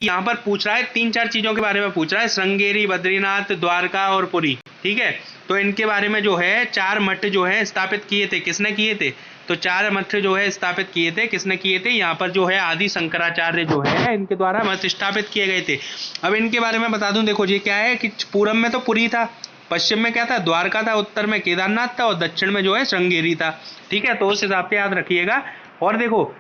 यहाँ पर पूछ रहा है 3-4 चीजों के बारे में पूछ रहा है, श्रृंगेरी, बद्रीनाथ, द्वारका और पुरी। ठीक है, तो इनके बारे में जो है 4 मठ जो है स्थापित किए थे। किसने किए थे? तो 4 मठ जो है स्थापित किए थे। किसने किए थे? यहाँ पर जो है आदि शंकराचार्य जो है इनके द्वारा मठ स्थापित किए गए थे। अब इनके बारे में बता दूं, देखो ये क्या है कि पूरब में तो पुरी था, पश्चिम में क्या था? द्वारका था, उत्तर में केदारनाथ था और दक्षिण में जो है श्रृंगेरी था। ठीक है, तो उस हिसाब से याद रखिएगा। और देखो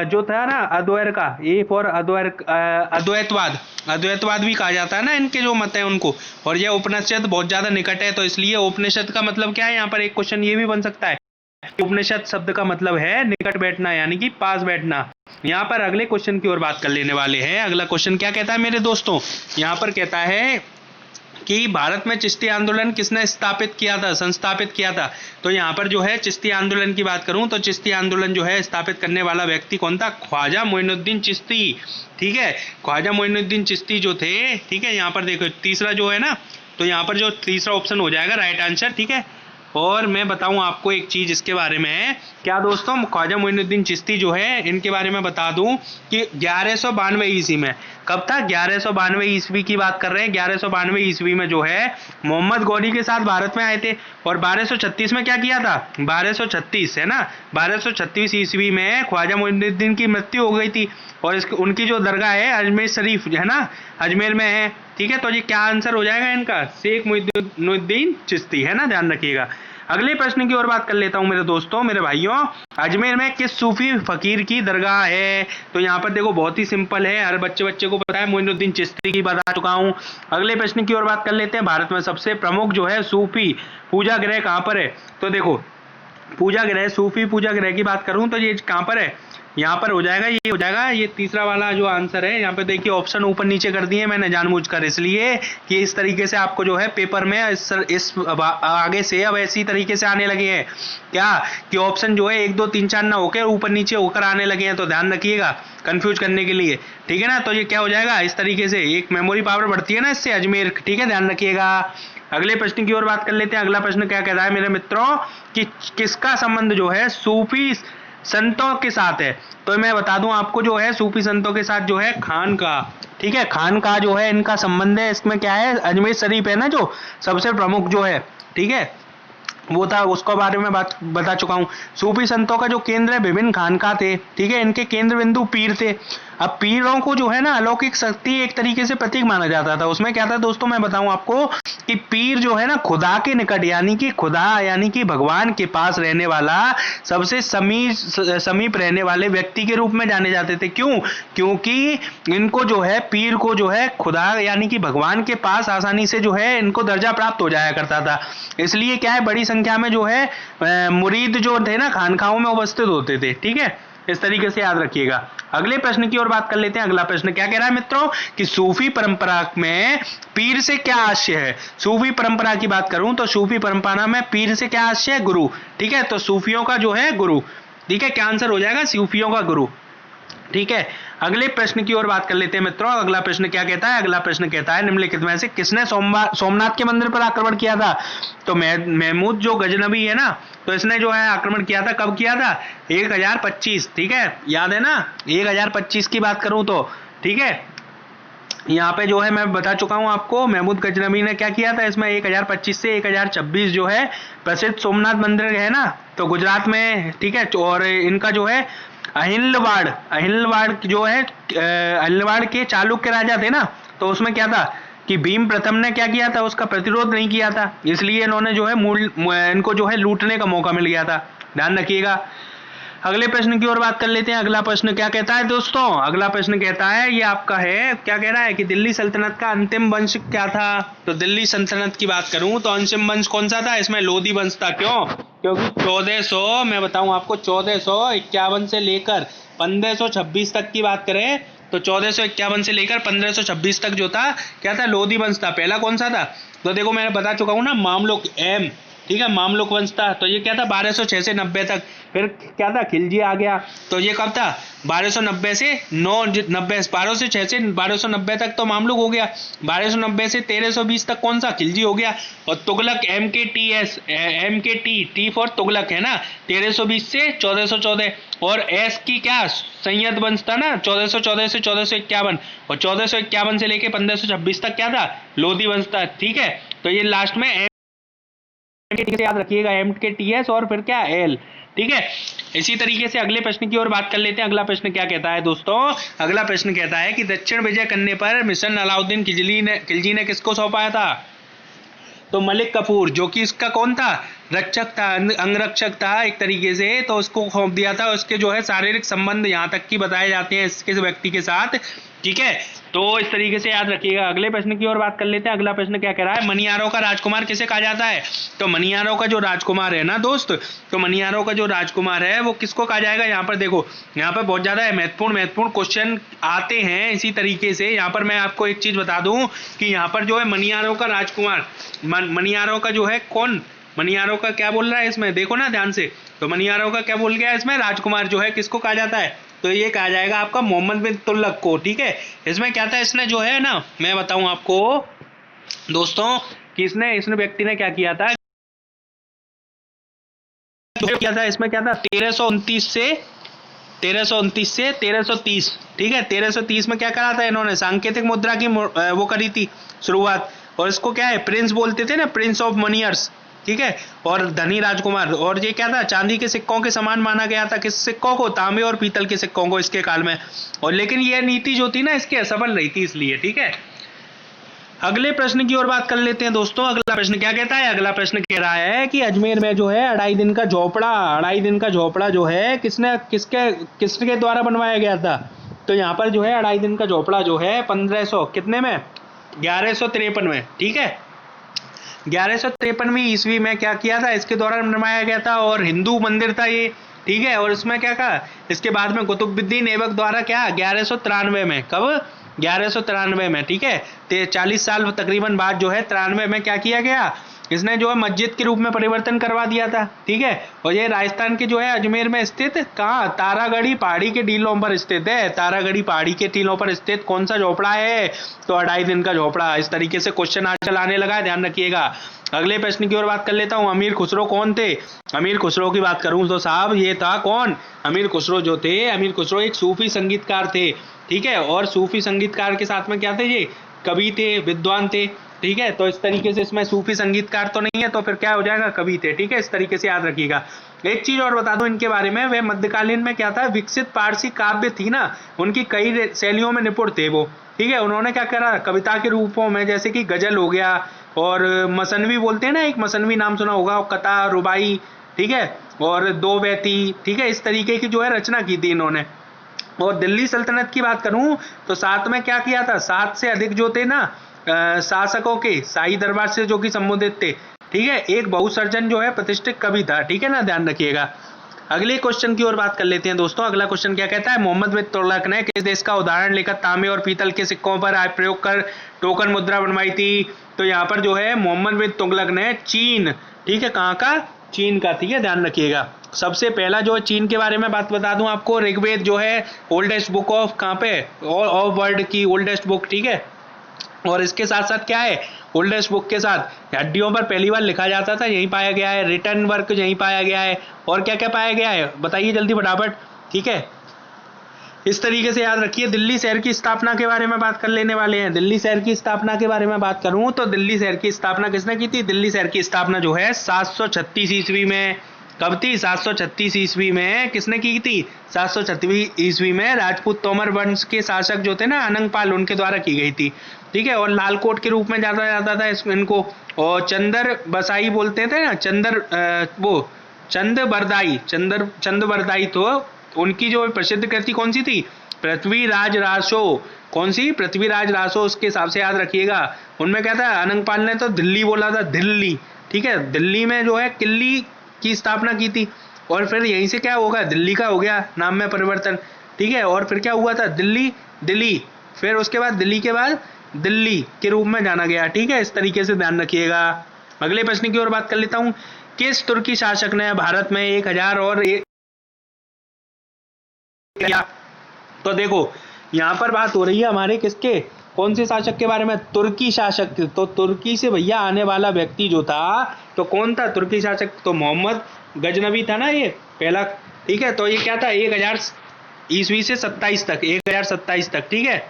जो था ना अद्वैर का, ए फॉर अद्वैतवाद, अद्वैतवाद भी कहा जाता है ना इनके जो मत है उनको। और यह उपनिषद बहुत ज्यादा निकट है, तो इसलिए उपनिषद का मतलब क्या है? यहाँ पर एक क्वेश्चन ये भी बन सकता है, उपनिषद शब्द का मतलब है निकट बैठना, यानी कि पास बैठना। यहाँ पर अगले क्वेश्चन की ओर बात कर लेने वाले हैं। अगला क्वेश्चन क्या कहता है मेरे दोस्तों? यहाँ पर कहता है कि भारत में चिश्ती आंदोलन किसने स्थापित किया था, संस्थापित किया था? तो यहाँ पर जो है चिश्ती आंदोलन की बात करूं तो चिश्ती आंदोलन जो है स्थापित करने वाला व्यक्ति कौन था? ख्वाजा मोइनुद्दीन चिश्ती। ठीक है, ख्वाजा मोइनुद्दीन चिश्ती जो थे। ठीक है, यहाँ पर देखो तीसरा जो है ना, तो यहाँ पर जो तीसरा ऑप्शन हो जाएगा राइट आंसर। ठीक है, और मैं बताऊं आपको एक चीज इसके बारे में, क्या दोस्तों? ख्वाजा मोइनुद्दीन चिश्ती जो है इनके बारे में बता दूं कि 1192 ईस्वी में, कब था? 1192 ईस्वी की बात कर रहे हैं। 1192 ईस्वी में जो है मोहम्मद गौरी के साथ भारत में आए थे। और 1236 में क्या किया था? 1236 है ना, 1236 ईस्वी में ख्वाजा मोइनुद्दीन की मृत्यु हो गई थी। और उनकी जो दरगाह है अजमेर शरीफ है ना, अजमेर में है। ठीक है, तो ये क्या आंसर हो जाएगा इनका? शेख मोइनुद्दीन चिश्ती है ना, ध्यान रखिएगा। अगले प्रश्न की ओर बात कर लेता हूं मेरे दोस्तों, मेरे भाइयों। अजमेर में किस सूफी फकीर की दरगाह है? तो यहाँ पर देखो बहुत ही सिंपल है, हर बच्चे को पता है, मोइनुद्दीन चिश्ती की बता चुका हूँ। अगले प्रश्न की ओर बात कर लेते हैं। भारत में सबसे प्रमुख जो है सूफी पूजा गृह कहाँ पर है? तो देखो पूजा गृह, सूफी पूजा गृह की बात करूं तो ये कहाँ पर है? यहाँ पर हो जाएगा, ये हो जाएगा, ये तीसरा वाला जो आंसर है। यहाँ पे देखिए ऑप्शन ऊपर नीचे कर दिए मैंने जानबूझकर, इसलिए कि इस तरीके से आपको जो है पेपर में इस आगे से अब ऐसी तरीके से आने लगे हैं क्या कि ऑप्शन जो है 1 2 3 4 ना होकर ऊपर नीचे होकर आने लगे हैं, तो ध्यान रखिएगा कंफ्यूज करने के लिए। ठीक है ना, तो ये क्या हो जाएगा इस तरीके से, एक मेमोरी पावर बढ़ती है ना इससे, अजमेर। ठीक है, ध्यान रखिएगा। अगले प्रश्न की ओर बात कर लेते हैं। अगला प्रश्न क्या कहता है मेरे मित्रों कि किसका संबंध जो है सूफी संतों के साथ है? तो मैं बता दूं आपको, जो है सूफी संतों के साथ जो है खान का। ठीक है, खान का जो है इनका संबंध है। इसमें क्या है? अजमेर शरीफ है ना जो सबसे प्रमुख जो है, ठीक है, वो था, उसको बारे में बात बता चुका हूँ। सूफी संतों का जो केंद्र है विभिन्न खानका थे। ठीक है, इनके केंद्र बिंदु पीर थे। अब पीरों को जो है ना अलौकिक शक्ति एक तरीके से प्रतीक माना जाता था। उसमें क्या था दोस्तों, मैं बताऊं आपको कि पीर जो है ना खुदा के निकट, यानी कि खुदा यानी कि भगवान के पास रहने वाला, सबसे समीप रहने वाले व्यक्ति के रूप में जाने जाते थे। क्यों? क्योंकि इनको जो है पीर को जो है खुदा यानी कि भगवान के पास आसानी से जो है इनको दर्जा प्राप्त हो जाया करता था। इसलिए क्या है बड़ी संख्या में जो है मुरीद जो थे ना खानखाओं में उपस्थित होते थे। ठीक है, इस तरीके से याद रखिएगा। अगले प्रश्न की ओर बात कर लेते हैं। अगला प्रश्न क्या कह रहा है मित्रों कि सूफी परंपरा में पीर से क्या आशय है? सूफी परंपरा की बात करूं तो सूफी परंपरा में पीर से क्या आशय है? गुरु। ठीक है, तो सूफियों का जो है गुरु। ठीक है, क्या आंसर हो जाएगा? सूफियों का गुरु। ठीक है, अगले प्रश्न की ओर बात कर लेते हैं मित्रों। अगला प्रश्न क्या कहता है? अगला प्रश्न कहता है निम्नलिखित में से किसने सोमनाथ के मंदिर पर आक्रमण किया था? तो महमूद जो गजनबी है ना, तो इसने जो है आक्रमण किया था। कब किया था? 1025। ठीक है, याद है ना, 1025 की बात करूं तो। ठीक है, यहाँ पे जो है मैं बता चुका हूँ आपको, महमूद गजनबी ने क्या किया था इसमें 1025 से 1026 जो है प्रसिद्ध सोमनाथ मंदिर है ना, तो गुजरात में। ठीक है, और इनका जो है अहिलवाड़ जो है, अहिलवाड़ के चालुक्य राजा थे ना, तो उसमें क्या था कि भीम प्रथम ने क्या किया था? उसका प्रतिरोध नहीं किया था, इसलिए इन्होंने जो है इनको जो है लूटने का मौका मिल गया था। ध्यान रखिएगा। अगले प्रश्न की ओर बात कर लेते हैं। अगला प्रश्न क्या कहता है दोस्तों? अगला प्रश्न कहता है, ये आपका है, क्या कह रहा है कि दिल्ली सल्तनत का अंतिम वंश क्या था? तो दिल्ली सल्तनत की बात करूं तो अंतिम वंश कौन सा था? इसमें लोधी वंश था। क्यों? क्योंकि 1400, मैं बताऊं आपको, 1451 से लेकर 1526 तक की बात करें तो 1451 से लेकर 1526 तक जो था क्या था? लोधी वंश था। पहला कौन सा था? तो देखो मैंने बता चुका हूं ना, मामलुक, ठीक है, मामलुक वंश था। तो ये क्या था 1206 से 90 तक। फिर क्या था खिलजी आ गया, तो ये कब था 1290 से 990, 1206 से 1290 तक तो मामलुक हो गया, 1290 से 1320 तक कौन सा खिलजी हो गया। और तुगलक टी फॉर तुगलक है ना, 1320 से 1414। और एस की क्या सैयद वंश था ना, 1414 से 1451, और 1451 से लेके 1526 तक क्या था लोधी वंश था। ठीक है, तो ये लास्ट में याद रखिएगा MKTS और फिर क्या एल। ठीक है, इसी तरीके से अगले प्रश्न की ओर बात कर लेते हैं। अगला प्रश्न क्या कहता है दोस्तों, अगला प्रश्न कहता है कि दक्षिण विजय करने पर मिशन अलाउद्दीन खिलजी ने किसको सौंपाया था। तो मलिक कफूर, जो कि इसका कौन था रक्षक था, अंगरक्षक था एक तरीके से, तो उसको सौंप दिया था। उसके जो है शारीरिक संबंध यहाँ तक की बताए जाते हैं इसके व्यक्ति के साथ। ठीक है, तो इस तरीके से याद रखिएगा। अगले प्रश्न की ओर बात कर लेते हैं। अगला प्रश्न क्या कह रहा है, मनियारों का राजकुमार किसे कहा जाता है। तो मनियारों का जो राजकुमार है ना दोस्त, तो मनियारों का जो राजकुमार है वो किसको कहा जाएगा। यहाँ पर देखो, यहाँ पर बहुत ज्यादा महत्वपूर्ण क्वेश्चन आते हैं। इसी तरीके से यहाँ पर मैं आपको एक चीज बता दूं कि यहाँ पर जो है मनियारों का राजकुमार, मनियारों का जो है कौन, मनियारों का क्या बोल रहा है इसमें, देखो ना ध्यान से। तो मनियारों का क्या बोल गया इसमें, राजकुमार जो है किसको कहा जाता है। तो ये कहा जाएगा आपका मोहम्मद बिन तुगलक को। ठीक है, इसमें क्या था, इसने जो है ना, मैं बताऊं आपको दोस्तों कि इसने व्यक्ति ने क्या किया था, इसमें क्या था 1329 से 1330। ठीक है, 1330 में क्या करा था इन्होंने, सांकेतिक मुद्रा की वो करी थी शुरुआत। और इसको क्या है प्रिंस बोलते थे ना, प्रिंस ऑफ मनियर्स। ठीक है, और धनी राजकुमार। और ये क्या था चांदी के सिक्कों के समान माना गया था, किस सिक्कों को, तांबे और पीतल के सिक्कों को इसके काल में। और लेकिन यह नीति जो थी ना इसकी असफल रही थी इसलिए। ठीक है, अगले प्रश्न की ओर बात कर लेते हैं दोस्तों। अगला प्रश्न क्या कहता है, अगला प्रश्न कह रहा है कि अजमेर में जो है 2.5 दिन का झोपड़ा जो है किसके द्वारा बनवाया गया था। तो यहाँ पर जो है 2.5 दिन का झोपड़ा जो है 1500 कितने में 1153 में। ठीक है, 1153वीं ईस्वी में क्या किया था, इसके द्वारा बनवाया गया था। और हिंदू मंदिर था ये। ठीक है, और इसमें क्या कहा, इसके बाद में कुतुबुद्दीन ऐबक द्वारा क्या 1193 में, कब 1193 में। ठीक है, 40 साल तकरीबन बाद जो है 93 में क्या किया गया, इसने जो है मस्जिद के रूप में परिवर्तन करवा दिया था। ठीक है, और ये राजस्थान के जो है अजमेर में स्थित कहाँ, तारागढ़ी पहाड़ी के टीलों पर स्थित है। तारागढ़ी पहाड़ी के टीलों पर स्थित कौन सा झोपड़ा है, तो 2.5 दिन का झोपड़ा। इस तरीके से क्वेश्चन आजकल आने लगा है, ध्यान रखिएगा। अगले प्रश्न की ओर बात कर लेता हूँ। अमीर खुसरो कौन थे। अमीर खुसरो की बात करूं तो साहब ये था कौन, अमीर खुसरो जो थे, अमीर खुसरो एक सूफी संगीतकार थे। ठीक है, और सूफी संगीतकार के साथ में क्या थे, ये कवि थे, विद्वान थे। ठीक है, तो इस तरीके से इसमें सूफी संगीतकार तो नहीं है, तो फिर क्या हो जाएगा, कवि थे। ठीक है, इस तरीके से याद रखिएगा। एक चीज और बता दूं इनके बारे में, वे मध्यकालीन में क्या था, विकसित पारसी काव्य थी ना, उनकी कई शैलियों में निपुण थे वो। ठीक है, उन्होंने क्या करा, कविता के रूपों में जैसे कि गजल हो गया, और मसनवी बोलते हैं ना, एक मसनवी नाम सुना होगा, कथा, रुबाई। ठीक है, और दो बैती। ठीक है, इस तरीके की जो है रचना की थी इन्होंने। और दिल्ली सल्तनत की बात करूं तो साथ में क्या किया था, 7 से अधिक जो थे ना शासकों के शाही दरबार से जो कि संबोधित थे। ठीक है, एक बहुसर्जन जो है प्रतिष्ठित कवि था। ठीक है ना, ध्यान रखिएगा। अगले क्वेश्चन की ओर बात कर लेते हैं दोस्तों। अगला क्वेश्चन क्या कहता है, मोहम्मद बिन तुगलक ने किस देश का उदाहरण लेकर तांबे और पीतल के सिक्कों पर प्रयोग कर टोकन मुद्रा बनवाई थी। तो यहाँ पर जो है मोहम्मद बिन तुगलक ने चीन, ठीक है, कहाँ का, चीन का। ठीक है, ध्यान रखिएगा। सबसे पहला जो चीन के बारे में बात बता दूं आपको, ऋग्वेद जो है ओल्डेस्ट बुक ऑफ कहाँ पे, ऑफ वर्ल्ड की ओल्डेस्ट बुक। ठीक है, और इसके साथ साथ क्या है, ओल्डेस्ट बुक के साथ हड्डियों पर पहली बार लिखा जाता था, यहीं पाया गया है। रिटर्न वर्क यहीं पाया गया है। और क्या क्या पाया गया है बताइए जल्दी फटाफट। ठीक है, इस तरीके से याद रखिए। दिल्ली शहर की स्थापना के बारे में बात कर लेने वाले हैं। दिल्ली शहर की स्थापना के बारे में बात करूं तो दिल्ली शहर की स्थापना किसने की थी, दिल्ली शहर की स्थापना जो है 736 ईस्वी में। कब थी, 736 ईस्वी में किसने की थी, 736 ईस्वी में राजपूत तोमर वंश के शासक जो थे ना अनंगपाल, उनके द्वारा की गई थी। ठीक है, और लालकोट के रूप में जाना जाता था इनको। और चंदर बसाई बोलते थे ना, चंद बरदाई तो उनकी जो प्रसिद्ध कृति कौन सी थी, पृथ्वीराज रासो। कौन सी, पृथ्वीराज रासो। उसके हिसाब से याद रखिएगा। उनमें क्या था, अनंगपाल ने तो दिल्ली बोला था, दिल्ली। ठीक है, दिल्ली में जो है किल्ली की स्थापना की थी। और फिर यहीं से क्या होगा, दिल्ली का हो गया नाम में परिवर्तन। ठीक है, और फिर क्या हुआ था, दिल्ली, फिर उसके बाद दिल्ली के बाद दिल्ली के रूप में जाना गया। ठीक है, इस तरीके से ध्यान रखिएगा। अगले प्रश्न की ओर बात कर लेता हूँ। किस तुर्की शासक ने भारत में 1000 और तो देखो यहाँ पर बात हो रही है हमारे किसके, कौन से शासक के बारे में, तुर्की शासक। तो तुर्की से भैया आने वाला व्यक्ति जो था तो कौन था तुर्की शासक, तो मोहम्मद गजनवी था ना ये पहला। ठीक है, तो ये क्या था 1000 ईस्वी से 27 तक, 1027 तक। ठीक है,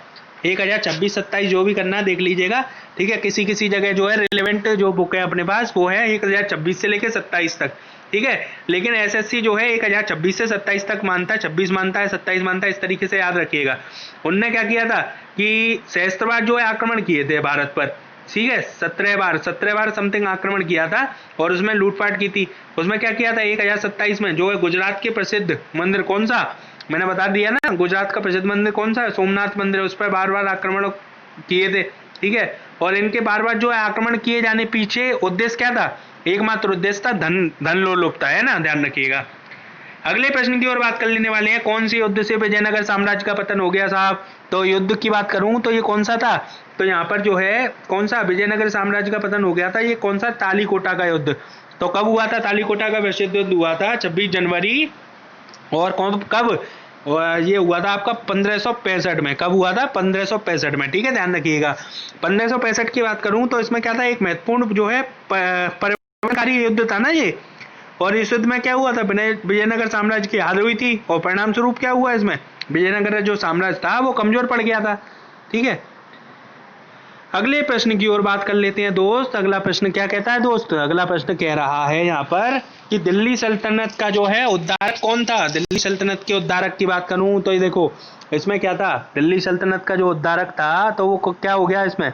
1026-27 जो भी करना है देख लीजिएगा। ठीक है, किसी किसी जगह जो है रिलेवेंट जो बुक है अपने पास वो है 1026 से लेकर 27 तक। ठीक है, लेकिन एसएससी जो है 1026 से 27 तक मानता है, 26 मानता है, 27 मानता है, इस तरीके से याद रखिएगा। उनने क्या किया था कि सहस्त्रबार जो है आक्रमण किए थे भारत पर। ठीक है, 17 बार समथिंग आक्रमण किया था और उसमें लूटपाट की थी। उसमें क्या किया था 1027 में जो है गुजरात के प्रसिद्ध मंदिर कौन सा, मैंने बता दिया ना, गुजरात का प्रसिद्ध मंदिर कौन सा है, सोमनाथ मंदिर, उस पर बार बार आक्रमण किए थे। ठीक है, और इनके बार बार जो है आक्रमण किए जाने पीछे उद्देश्य क्या था, एकमात्र उद्देश्य था धन लोलुपता, है ना, ध्यान रखिएगा। अगले प्रश्न की ओर बात कर लेने वाले हैं। कौन सी युद्ध से विजयनगर साम्राज्य का पतन हो गया साहब, तो युद्ध की बात करूं तो ये कौन सा था, तो यहाँ पर जो है कौन सा विजयनगर साम्राज्य का पतन हो गया था, ये कौन सा, तालीकोटा का युद्ध। तो कब हुआ था तालीकोटा का प्रसिद्ध युद्ध, हुआ था 26 जनवरी और कब ये हुआ था आपका 1565 में। कब हुआ था 1565 में। ठीक है, ध्यान रखिएगा। 1565 की बात करूं तो इसमें क्या था, एक महत्वपूर्ण जो है परिवर्तनकारी युद्ध था ना ये, और इस युद्ध में क्या हुआ था, विजयनगर साम्राज्य की हार हुई थी और परिणाम स्वरूप क्या हुआ, इसमें विजयनगर जो साम्राज्य था वो कमजोर पड़ गया था। ठीक है, अगले प्रश्न की ओर बात कर लेते हैं दोस्त। अगला प्रश्न क्या कहता है दोस्त, अगला प्रश्न कह रहा है यहाँ पर कि दिल्ली सल्तनत का जो है उद्धारक कौन था। दिल्ली सल्तनत के उद्धारक की बात करूं तो ये देखो इसमें क्या था, दिल्ली सल्तनत का जो उद्धारक था तो वो क्या हो गया इसमें,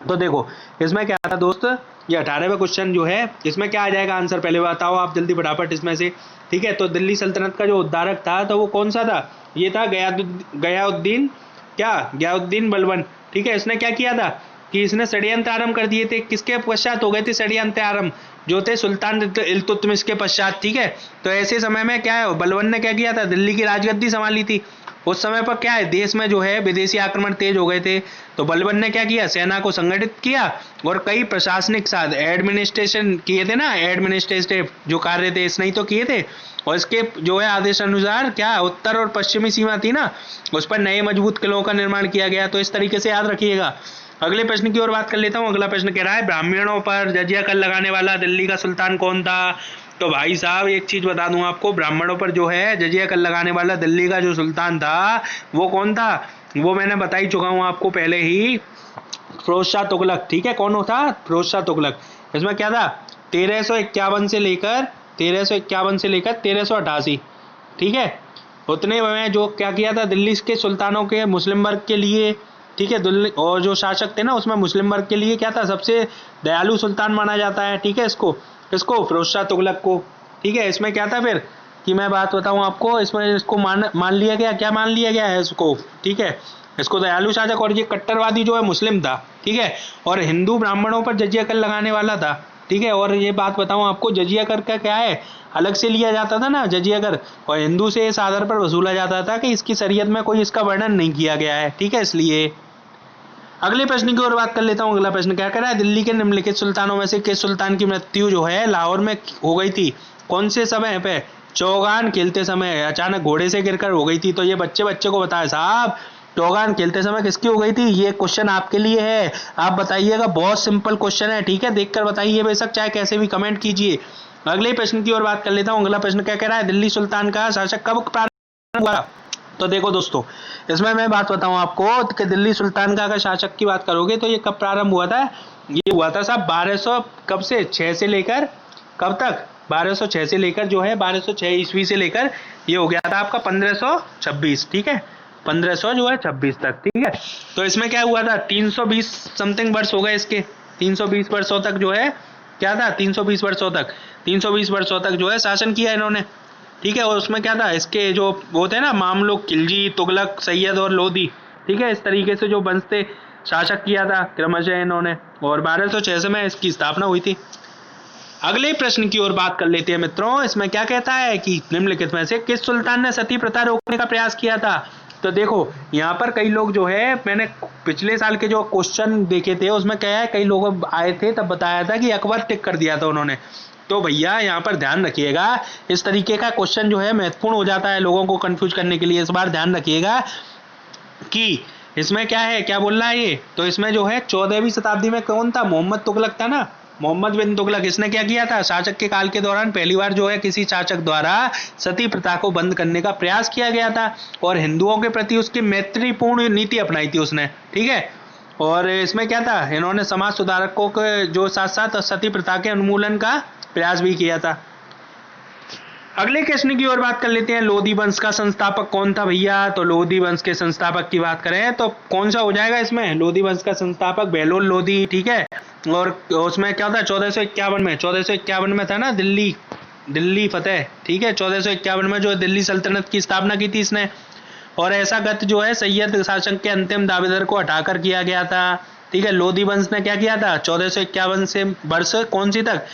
तो देखो इसमें क्या था दोस्त, ये 18वां क्वेश्चन जो है इसमें क्या आ जाएगा आंसर, पहले बताओ आप जल्दी फटाफट इसमें से। ठीक है, तो दिल्ली सल्तनत का जो उद्धारक था तो वो कौन सा था, ये था गयाउद्दीन बलबन। ठीक है, इसने क्या किया था कि इसने षड्यंत्र आरंभ कर दिए थे। किसके पश्चात हो गए थे षड्यंत्र आरंभ, जो थे सुल्तान इल्तुतमिश के पश्चात। ठीक है, तो ऐसे समय में क्या है, बलबन ने क्या किया था, दिल्ली की राजगद्दी संभाली थी। उस समय पर क्या है, देश में जो है विदेशी आक्रमण तेज हो गए थे, तो बलबन ने क्या किया, सेना को संगठित किया और कई प्रशासनिक साध एडमिनिस्ट्रेशन किए थे ना, एडमिनिस्ट्रेटिव जो कार्य थे इसने ही तो किए थे, और इसके जो है आदेश अनुसार क्या उत्तर और पश्चिमी सीमा थी ना, उस पर नए मजबूत किलों का निर्माण किया गया। तो इस तरीके से याद रखिएगा। अगले प्रश्न की ओर बात कर लेता हूँ। अगला प्रश्न कह रहा है ब्राह्मणों पर जजिया कर लगाने वाला दिल्ली का सुल्तान कौन था। तो भाई साहब एक चीज बता दूं आपको, ब्राह्मणों पर जो है जजिया कर लगाने वाला दिल्ली का जो सुल्तान था वो कौन था, वो मैंने बता ही चुका हूं आपको पहले ही, फिरोज शाह तुगलक। ठीक है, कौन था, फिरोज शाह तुगलक। इसमें क्या था 1351 से लेकर 1388। ठीक है, उतने में जो क्या किया था, दिल्ली के सुल्तानों के मुस्लिम वर्ग के लिए, ठीक है, दिल्ली और जो शासक थे ना उसमें मुस्लिम वर्ग के लिए क्या था, सबसे दयालु सुल्तान माना जाता है। ठीक है, इसको फिरोज शाह तुगलक को। ठीक है, इसमें क्या था फिर कि मैं बात बताऊं आपको, इसमें इसको मान लिया गया, क्या मान लिया गया है इसको। ठीक है, इसको दयालु शासक, और ये कट्टरवादी जो है मुस्लिम था। ठीक है, और हिंदू ब्राह्मणों पर जजिया कर लगाने वाला था। ठीक है, और ये बात बताऊं आपको, जजिया कर का क्या है, अलग से लिया जाता था ना जजिया कर, और हिंदू से इस आधार पर वसूला जाता था कि इसकी शरीयत में कोई इसका वर्णन नहीं किया गया है। ठीक है, इसलिए अगले प्रश्न की ओर बात कर लेता हूँ। अगला प्रश्न क्या कर रहा है, दिल्ली के निम्नलिखित सुल्तानों में से किस सुल्तान की मृत्यु जो है लाहौर में हो गई थी, कौन से समय पे, चौगान खेलते समय अचानक घोड़े से गिरकर हो गई थी। तो ये बच्चे को बताए साहब, चौगान खेलते समय किसकी हो गई थी, ये क्वेश्चन आपके लिए है, आप बताइएगा, बहुत सिंपल क्वेश्चन है। ठीक है, देखकर बताइए बेशक, चाहे कैसे भी कमेंट कीजिए। अगले प्रश्न की ओर बात कर लेता हूँ। अगला प्रश्न क्या कह रहा है, दिल्ली सुल्तान का शासक कब प्रारंभ हुआ। तो देखो दोस्तों, इसमें मैं बात बताऊं आपको कि दिल्ली सुल्तान का अगर शासक की बात करोगे तो ये कब प्रारंभ हुआ था, ये हुआ था साहब 1200 कब से 6 से लेकर कब तक, 1206 से लेकर जो है 1206 ईस्वी से लेकर ये हो गया था आपका 1526। ठीक है, 1500 जो है 26 तक। ठीक है, तो इसमें क्या हुआ था, 320 समथिंग वर्ष हो गए इसके, 320 वर्षों तक जो है क्या था, 320 वर्षों तक जो है शासन किया इन्होंने। ठीक है, और उसमें क्या था, इसके जो वो थे ना मामलुक, खिलजी, तुगलक, सैयद और लोधी, ठीक है, इस तरीके से जो वंश थे शासक किया था क्रमशः इन्होंने, और 1206 में इसकी स्थापना हुई थी। अगले प्रश्न की ओर बात कर लेते हैं मित्रों। इसमें क्या कहता है कि निम्नलिखित में से किस सुल्तान ने सती प्रथा रोकने का प्रयास किया था। तो देखो यहाँ पर कई लोग जो है, मैंने पिछले साल के जो क्वेश्चन देखे थे उसमें क्या है, कई लोग आए थे तब बताया था कि अकबर टिक कर दिया था उन्होंने। तो भैया यहाँ पर ध्यान रखिएगा, इस तरीके का क्वेश्चन जो है महत्वपूर्ण हो जाता है लोगों को कंफ्यूज करने के लिए। इस बार ध्यान रखिएगा कि इसमें क्या है, क्या बोल रहा है ये। तो इसमें जो है 14वीं शताब्दी में कौन था, मोहम्मद तुगलक था ना, मोहम्मद बिन तुगलक। इसने क्या किया था, शासक के काल के दौरान पहली बार जो है किसी शासक द्वारा सती प्रथा को बंद करने का प्रयास किया गया था और हिंदुओं के प्रति उसकी मैत्रीपूर्ण नीति अपनाई थी उसने, ठीक है। और इसमें क्या था, इन्होंने समाज सुधारकों के जो साथ साथ सती प्रथा के उन्मूलन का प्रयास भी किया था। अगले प्रश्न की ओर बात कर लेते हैं, लोधी वंश का संस्थापक कौन था भैया। तो लोधी वंश के संस्थापक की बात करें तो कौन सा हो जाएगा इसमें, लोधी वंश का संस्थापक बेलोल लोधी, ठीक है। और उसमें क्या था 1451 में, 1451 में था ना दिल्ली फतेह, ठीक है। 1451 में जो दिल्ली सल्तनत की स्थापना की थी इसने। और ऐसा गत जो है सैयद शासक के अंतिम दावेदार को हटाकर किया गया था, ठीक है। लोधी वंश ने क्या किया था 1451 से वर्ष कौन सी तक,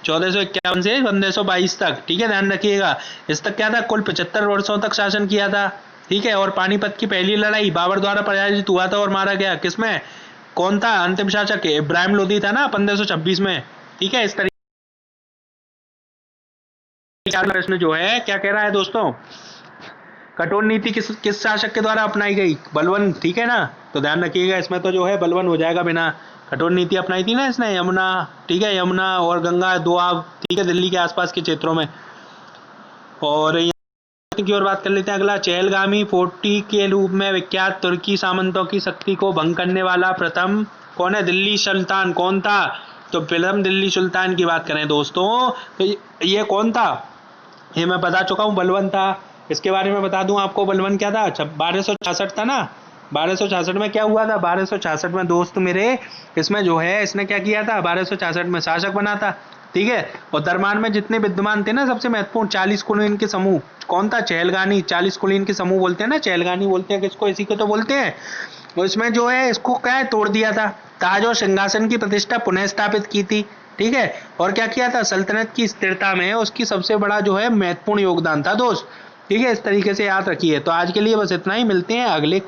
1451 से 1522 तक, ठीक है, ध्यान रखिएगा। इस तक क्या था, कुल 75 वर्षों तक शासन किया था, ठीक है। और पानीपत की पहली लड़ाई बाबर द्वारा पराजित हुआ था और मारा गया, किसमें, कौन था अंतिम शासक, इब्राहिम लोधी था ना 1526 में, ठीक है। इस तरीके प्रश्न जो है क्या कह रहा है दोस्तों, कठोर नीति किस शासक के द्वारा अपनाई गई, बलवन, ठीक है ना। तो ध्यान रखिएगा इसमें तो जो है बलवन हो जाएगा, बिना कठोर नीति अपनाई थी ना इसने, यमुना, ठीक है, यमुना और गंगा दोआब, ठीक है, दिल्ली के आसपास के क्षेत्रों में। और की ओर बात कर लेते हैं अगला, चहलगामी फोर्टी के रूप में विख्यात तुर्की सामंतों की शक्ति को भंग करने वाला प्रथम कौन है, दिल्ली सुल्तान कौन था। तो फिल्म दिल्ली सुल्तान की बात करें दोस्तों तो ये कौन था, ये मैं बता चुका हूँ, बलवन था। इसके बारे में बता दूं आपको, बलवन क्या था, 1266 था ना। 1266 में क्या हुआ था, 1266 में दोस्त मेरे इसमें जो है इसने क्या किया था, 1266 में शासक बना था, ठीक है। और दरबार में जितने विद्वान थे ना, सबसे महत्वपूर्ण 40 कुलीन के समूह कौन था, चहलगानी, 40 कुलीन के समूह बोलते हैं ना, चहलगानी बोलते हैं किसको, इसी को तो बोलते हैं। और इसमें जो है इसको क्या है, तोड़ दिया था, ताज और सिंहासन की प्रतिष्ठा पुनः स्थापित की थी, ठीक है। और क्या किया था, सल्तनत की स्थिरता में उसकी सबसे बड़ा जो है महत्वपूर्ण योगदान था दोस्त, ठीक है। इस तरीके से याद रखिए। तो आज के लिए बस इतना ही, मिलते हैं अगले